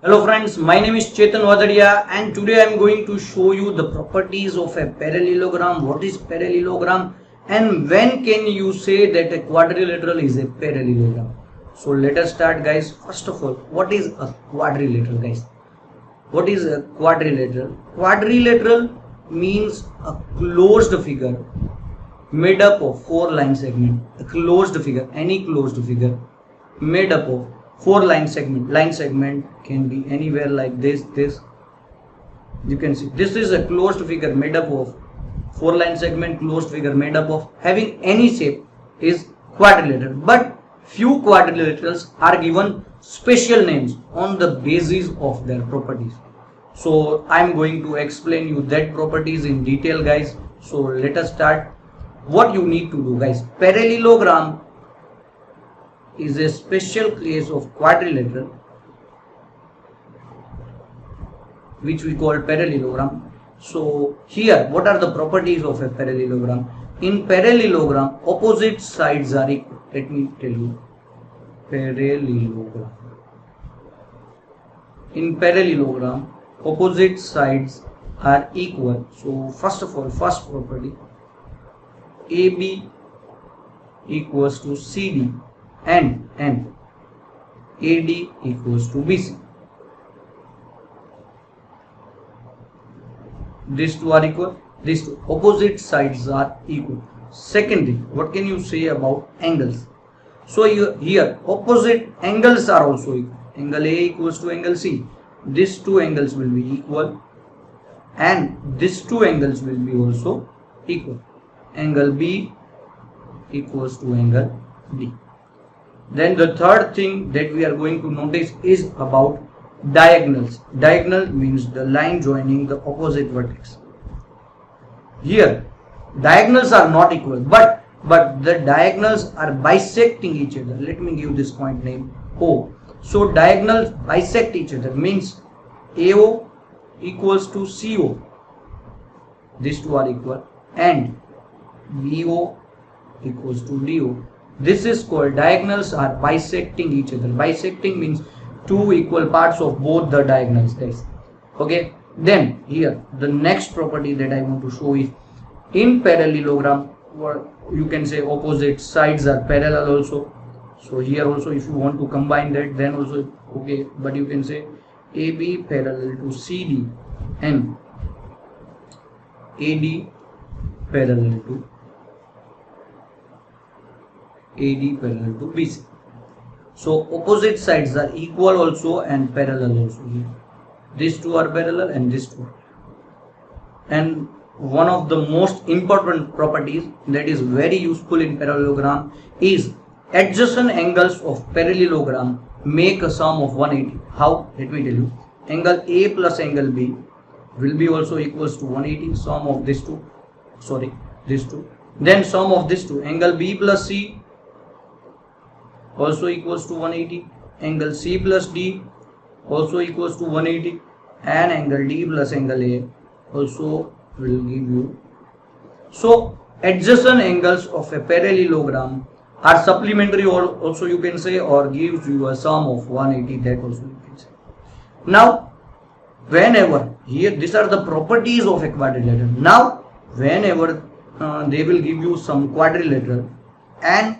Hello friends, my name is Chetan Vadadia and today I am going to show you the properties of a parallelogram, what is parallelogram and when can you say that a quadrilateral is a parallelogram. So let us start guys. First of all, what is a quadrilateral guys? What is a quadrilateral? Quadrilateral means a closed figure made up of four line segment. A closed figure, any closed figure made up of four line segment can be anywhere like this. You can see this is a closed figure made up of four line segment. Closed figure made up of having any shape is quadrilateral, but few quadrilaterals are given special names on the basis of their properties. So I am going to explain you that properties in detail guys. So let us start. What you need to do guys, parallelogram is a special case of quadrilateral which we call parallelogram. So here what are the properties of a parallelogram? In parallelogram opposite sides are equal. Let me tell you, parallelogram, in parallelogram opposite sides are equal. So first of all, first property, AB equals to CD and AD equals to BC. These two are equal, these two opposite sides are equal. Secondly, what can you say about angles? So here opposite angles are also equal. Angle A equals to angle C. These two angles will be equal and these two angles will be also equal. Angle B equals to angle D. Then the third thing that we are going to notice is about diagonals. Diagonal means the line joining the opposite vertex. Here diagonals are not equal, but the diagonals are bisecting each other. Let me give this point name O. So diagonals bisect each other means AO equals to CO. These two are equal and BO equals to DO. This is called diagonals are bisecting each other. Bisecting means two equal parts of both the diagonals guys. Okay, then here the next property that I want to show is in parallelogram, or you can say opposite sides are parallel also. So here also if you want to combine that then also okay, but you can say AB parallel to CD and AD parallel to BC. So opposite sides are equal also and parallel also here. These two are parallel and these two. And one of the most important properties that is very useful in parallelogram is adjacent angles of parallelogram make a sum of 180. How? Let me tell you. Angle A plus angle B will be also equals to 180. Sum of these two. These two. Then sum of these two. Angle B plus C also equals to 180. Angle C plus D also equals to 180 and angle D plus angle A also will give you. So adjacent angles of a parallelogram are supplementary or also you can say, or gives you a sum of 180, that also you can say. Now whenever here these are the properties of a quadrilateral. Now whenever they will give you some quadrilateral and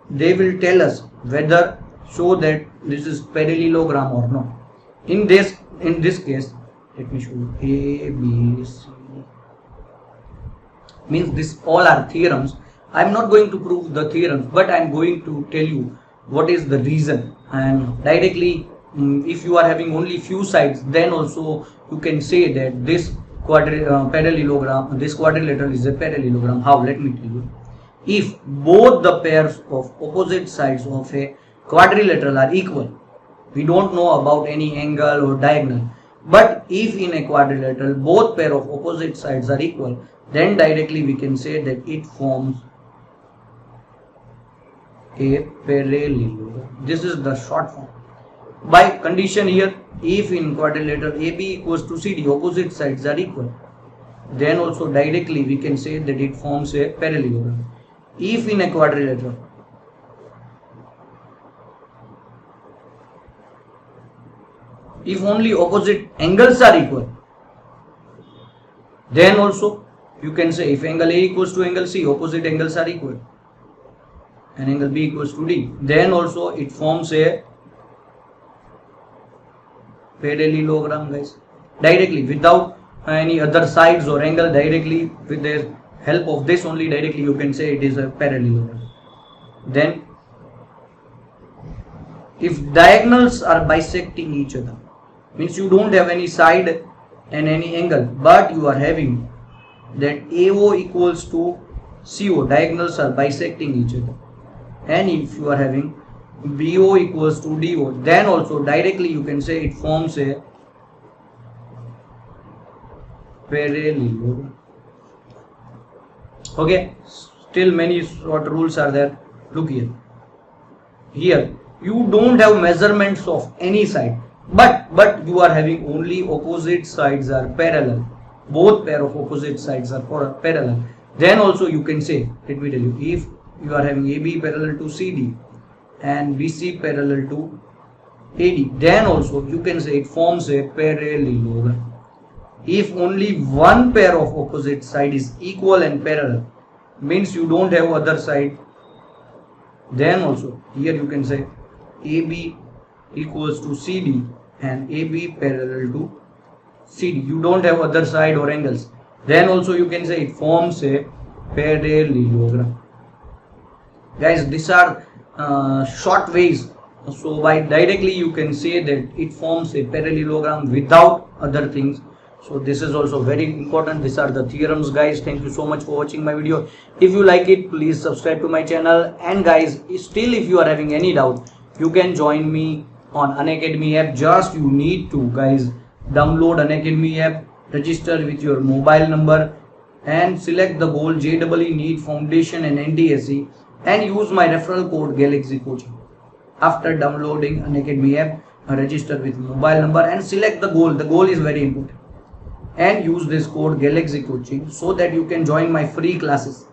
they will tell us whether show that this is parallelogram or not. In this case, let me show you A, B, C. Means this all are theorems. I am not going to prove the theorems, but I am going to tell you what is the reason. And directly, if you are having only few sides, then also you can say that this parallelogram, this quadrilateral is a parallelogram. How? Let me tell you. If both the pairs of opposite sides of a quadrilateral are equal, we don't know about any angle or diagonal, but if in a quadrilateral both pair of opposite sides are equal, then directly we can say that it forms a parallelogram. This is the short form. By condition here, if in quadrilateral AB equals to CD, opposite sides are equal, then also directly we can say that it forms a parallelogram. If in a quadrilateral if only opposite angles are equal, then also you can say if angle A equals to angle C, opposite angles are equal, and angle B equals to D, then also it forms a parallelogram, guys. Directly, without any other sides or angle, directly with the help of this only, directly you can say it is a parallelogram. Then if diagonals are bisecting each other, means you don't have any side and any angle, but you are having that AO equals to CO, diagonals are bisecting each other, and if you are having BO equals to DO, then also directly you can say it forms a parallelogram. Okay, still many short rules are there. Look here. Here you don't have measurements of any side, but you are having only opposite sides are parallel. Both pair of opposite sides are parallel. Then also you can say, let me tell you, if you are having AB parallel to CD and BC parallel to AD, then also you can say it forms a parallelogram. If only one pair of opposite side is equal and parallel, means you don't have other side, then also here you can say AB equals to CD and AB parallel to CD. You don't have other side or angles, then also you can say it forms a parallelogram. Guys, these are short ways. So by directly you can say that it forms a parallelogram without other things. So this is also very important. These are the theorems, guys. Thank you so much for watching my video. If you like it, please subscribe to my channel. And guys, still if you are having any doubt, you can join me on Unacademy app. Just you need to, guys, download Unacademy app, register with your mobile number and select the goal JEE NEET Foundation and NTSE and use my referral code Galaxy Coaching. After downloading Unacademy app, register with mobile number and select the goal. The goal is very important. And use this code Galaxy Coaching so that you can join my free classes.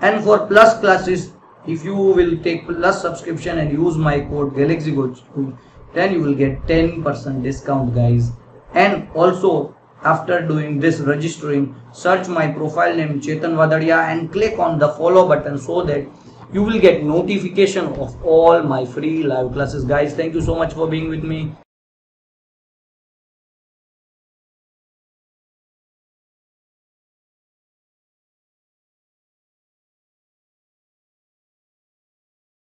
And for plus classes, if you will take plus subscription and use my code Galaxy Coaching, then you will get 10% discount, guys. And also after doing this registering, search my profile name Chetan Vadadia and click on the follow button so that you will get notification of all my free live classes. Guys, thank you so much for being with me.